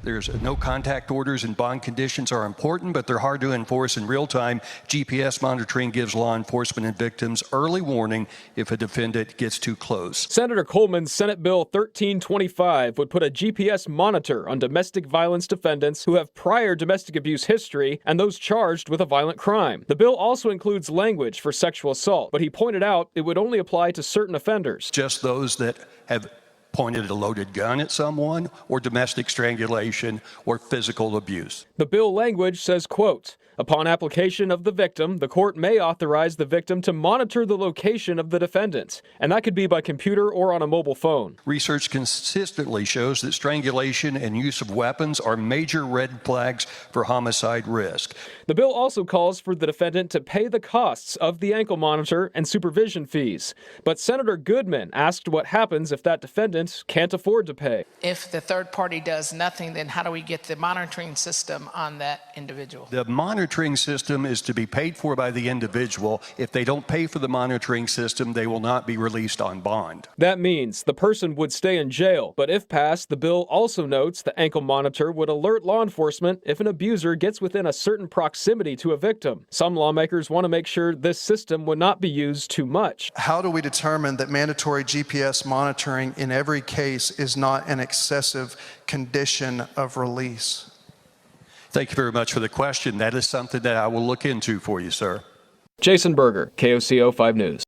There's no contact orders and bond conditions are important, but they're hard to enforce in real time. GPS monitoring gives law enforcement and victims early warning if a defendant gets too close. Senator Coleman's Senate Bill 1325 would put a GPS monitor on domestic violence defendants who have prior domestic abuse history and those charged with a violent crime. The bill also includes language for sexual assault, but he pointed out it would only apply to certain offenders. Just those that have pointed a loaded gun at someone, or domestic strangulation, or physical abuse. The bill language says, quote, upon application of the victim, the court may authorize the victim to monitor the location of the defendant, and that could be by computer or on a mobile phone. Research consistently shows that strangulation and use of weapons are major red flags for homicide risk. The bill also calls for the defendant to pay the costs of the ankle monitor and supervision fees. But Senator Goodman asked what happens if that defendant can't afford to pay. If the third party does nothing, then how do we get the monitoring system on that individual? The monitoring system is to be paid for by the individual. If they don't pay for the monitoring system, they will not be released on bond. That means the person would stay in jail, but if passed, the bill also notes the ankle monitor would alert law enforcement if an abuser gets within a certain proximity to a victim. Some lawmakers want to make sure this system would not be used too much. How do we determine that mandatory GPS monitoring in every case is not an excessive condition of release? Thank you very much for the question. That is something that I will look into for you, sir. Jason Berger, KOCO 5 News.